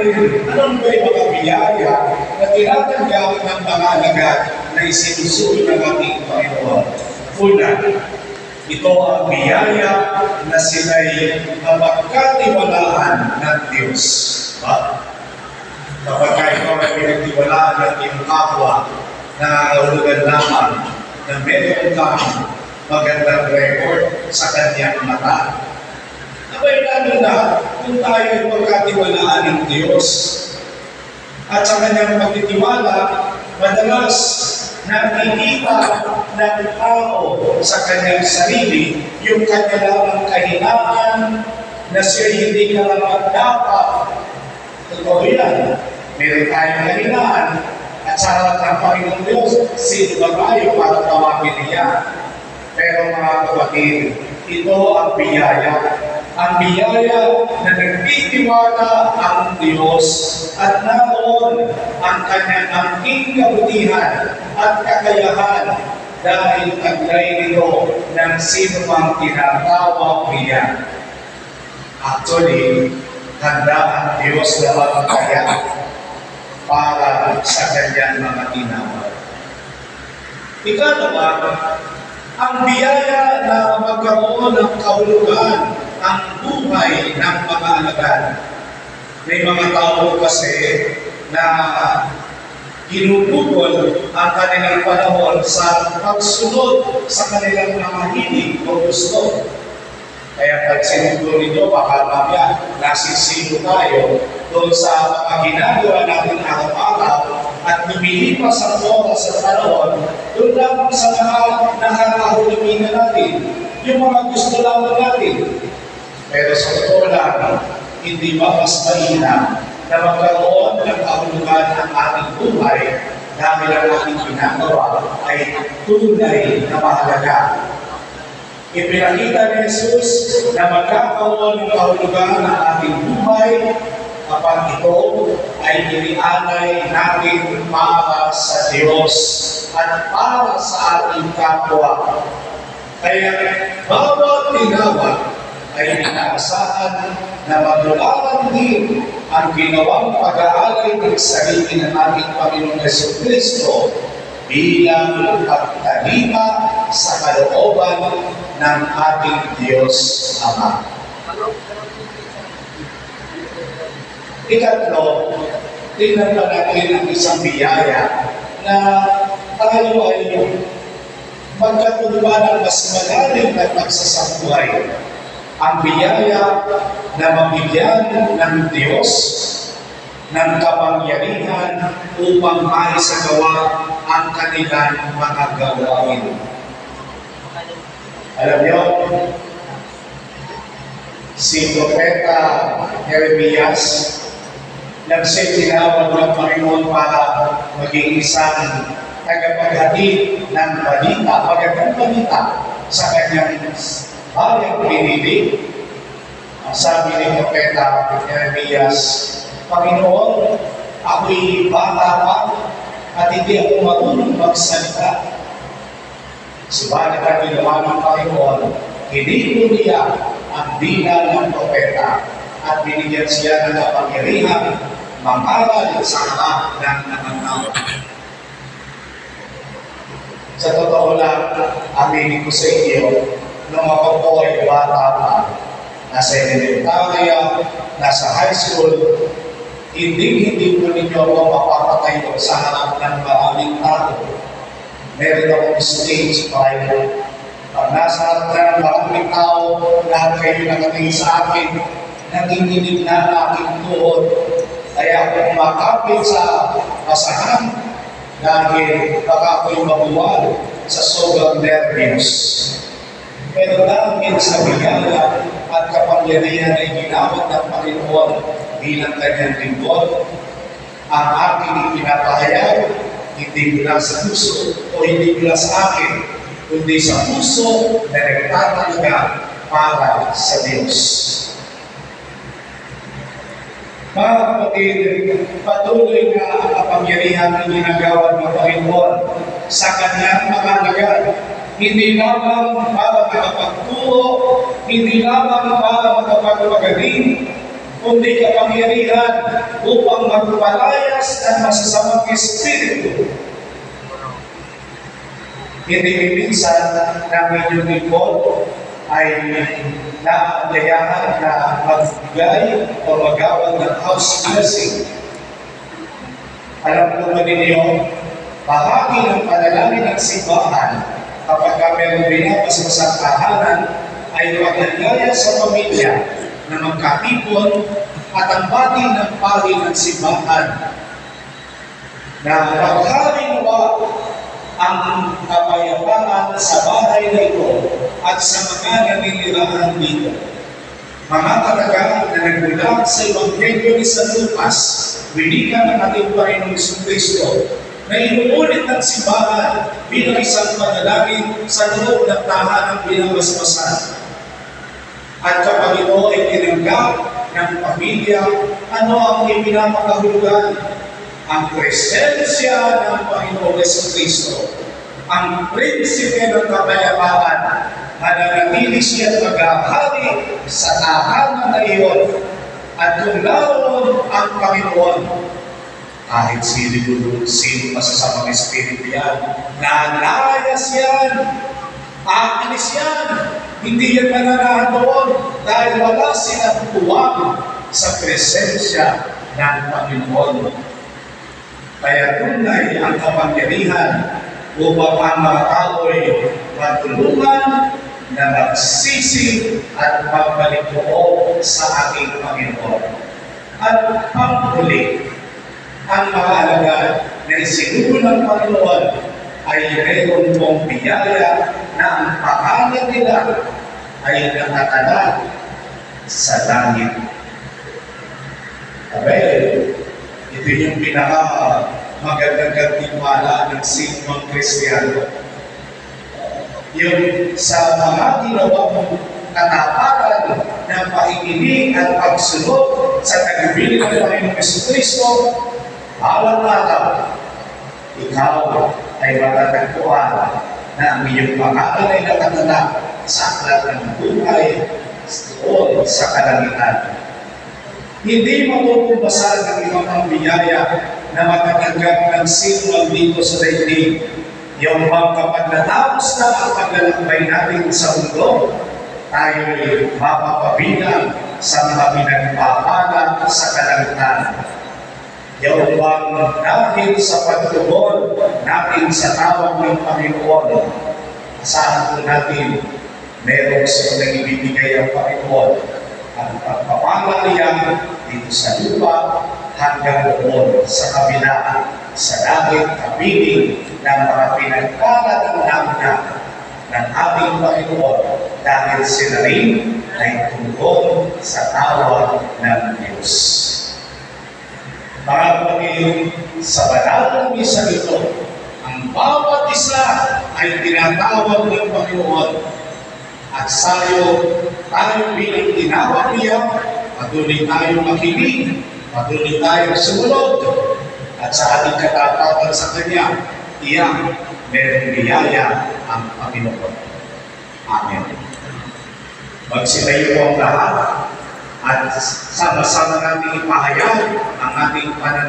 natin anong ba yung mga biyaya na tinatanggap ng mga alagad na isinusul ng ating Panginoon. Una, ito ang biyaya na sila'y mapagkatiwalaan ng Diyos. Kapag ikaw ay pinagtiwalaan ng iyong kapwa, nangangahulugan lamang na meron kang magandang record sa kanyang mata. Abay lalo na kung tayo ay pagkatiwalaan ng Diyos at sa kanyang pagtitiwala, madalas nakikita ng tao sa kanyang sarili yung kanya lamang kahinaan na siya hindi karapat dapat. Totoo yan. Meron tayong kahinaan at sa harap ng Panginoon Diyos, sino ba tayo para tawagin niya? Pero mga kapatid, ito ang biyaya. Ang biyaya na nagtitiwala ang Diyos at naroon ang kanyang angking kabutihan at kakayahan dahil taglay nito ng sino mang tinatawag niya. Actually, handa ang Diyos na magkaya para sa kanyang mga tinawag. Ikalawa, ang biyaya na magkaroon ng kahulugan ang buhay ng mga alagad. May mga tao kasi na hinupukol ang kanilang panahon sa pagsunod sa kanilang mga hilig o gusto. Kaya pag sinundo ninyo, baka mamaya nasisino tayo doon sa mga ginagawa natin araw-araw at lumilipas ang oras sa panahon doon lamang sa mga nakakahulugan natin, yung mga gusto lamang natin. Pero sa totoo lang, hindi ba mas mainam na magkaroon ng kahulugan ang ating buhay dahil ang ating ginagawa ay tunay na mahalaga. Ipinakita ni Jesus na magkakaroon ng kahulugan ang ating buhay kapag ito ay inialay natin para sa Diyos at para sa ating kapwa. Kaya bawat tinawag ay inaasahan na maglulaan din ang ginawang pag-aalay ng sarili ng ating Panginoong Jesucristo bilang pagtalima sa kalooban ng ating Diyos Ama. Ikatlo, tingnan pa natin ang isang biyaya na tayo ay magkatuluan ng mas malalim na pagsasabuhay. Ang biyaya na mabigyan ng Diyos ng kapangyarihan upang maisagawa ang kanilang mga gawain. Alam niyo, si Propeta Jeremias nagsitinawag ng Panginoon para maging isang tagapaghatid ng balita, magandang balita sa kanyang bayang pinili. Sabi ni Propeta Jeremias, Panginoon, ako'y bata pa at hindi ako marunong magsalita. Subalit ang ginawa ng Panginoon, hinilo niya ang bilang ng propeta at binigyan siya ng kapangyarihan mangaral sa harap ng nananaw. Sa totoo lang, aminin ko sa inyo, nung ako po ay bata pa, nasa elementarya, nasa high school, hindi po ninyo ako mapapatayo sa harap ng maraming tao. Meron akong stage fright. Pag nasa harap ng maraming tao, lahat kayo nakatingin sa akin, nanginginig na ang aking tuhod. Kaya ako makapit sa pasahan dahil baka ako'y mabuwal sa sobrang nervyos. Pero dahil sa biyaya at kapangyarihan na ginawat ng Panginoon bilang kanyang lingkod, ang aking ipinapahayag, hindi mula sa puso o hindi mula sa akin, kundi sa puso na nagtatalaga para sa Diyos. Mga kapatid, patuloy na ang kapangyarihan na ginagawa ng Panginoon sa kanyang mga alagad. Hindi lamang para makapagturo, hindi lamang para makapagpagaling, kundi kapangyarihan upang magpalayas ng masasamang espiritu. Hindi minsan na inyong lingkod ay naanyayahan na magbigay o magawag ng house blessing. Alam po ba ninyo, bahagi ng panalangin ng simbahan kapag mayroong binabasbas ang tahanan ay maganyaya sa pamilya na magkatipon at ang bati ng pari ng simbahan na maghaliwa ang kapayapaan sa bahay na ito at sa mga naninirahan dito. Mga talaga na nagmula sa Ebanghelyo ni San Lucas, winika ng ating Panginoong Jesucristo, na inuulit ng simbahan bilang isang panalangin sa loob ng tahanang binabasbasan. At kapag ito ay tinanggap ng pamilya, ano ang ipinapakahulugan? Ang presensya ng Panginoong Jesucristo, ang prinsipe ng kapayapaan, mananatili siya maghahari sa tahanan na iyon. At kung naroon ang Panginoon, kahit sino masasamang espiritu yan, nalayas yan, aalis yan, hindi yan mananahan doon dahil wala silang tuwag sa presensya ng Panginoon. Kaya tunay ang kapangyarihan upang ang mga tao'y matulungan na magsisi at magbalik loob sa ating Panginoon. At panghuli, ang mga alagad na isinulo ng Panginoon ay mayroon pong biyaya na ang pangalan nila ay nakatala sa langit. Abel, ito yung magandang gantimpala ng sinumang Kristiyano. Yung sa mga ginawang katapatan ng pakikinig at pagsunod sa tagubilin ng Panginoong Jesucristo, bawat araw, ikaw ay matatagpuan na ang iyong pangalan ay nakatala sa aklat ng buhay doon sa kalangitan. Hindi matutumbasan ng ibang ang biyaya na matatanggap ng sino dito sa daigdig. Yung kapag natapos na ang paglalakbay natin sa mundo, tayo'y mapapabilang sa mga pinagpapala sa kalangitan. Yung dahil sa pagtugon natin sa tawag ng Panginoon, asahan po natin, merong sa ibibigay ang Panginoon. Ang pagpapala niya dito sa lupa hanggang doon sa kabila, sa langit, kapiling ng mga pinagpala ng namna ng ating Panginoon dahil sila rin ay tugon sa tawag ng Diyos. Mga Panginoon, sa banal ng misa ito, ang bawat isa ay tinatawag ng Panginoon. At tayo bilang tinawag niya, patuloy tayong makinig, patuloy tayong sumunod, at sa ating katatapan sa Kanya, iyan, merong biyaya ang Panginoon. Amen. Magsilayo po ang lahat, at sama-sama natin ipahayag ang ating pananamit.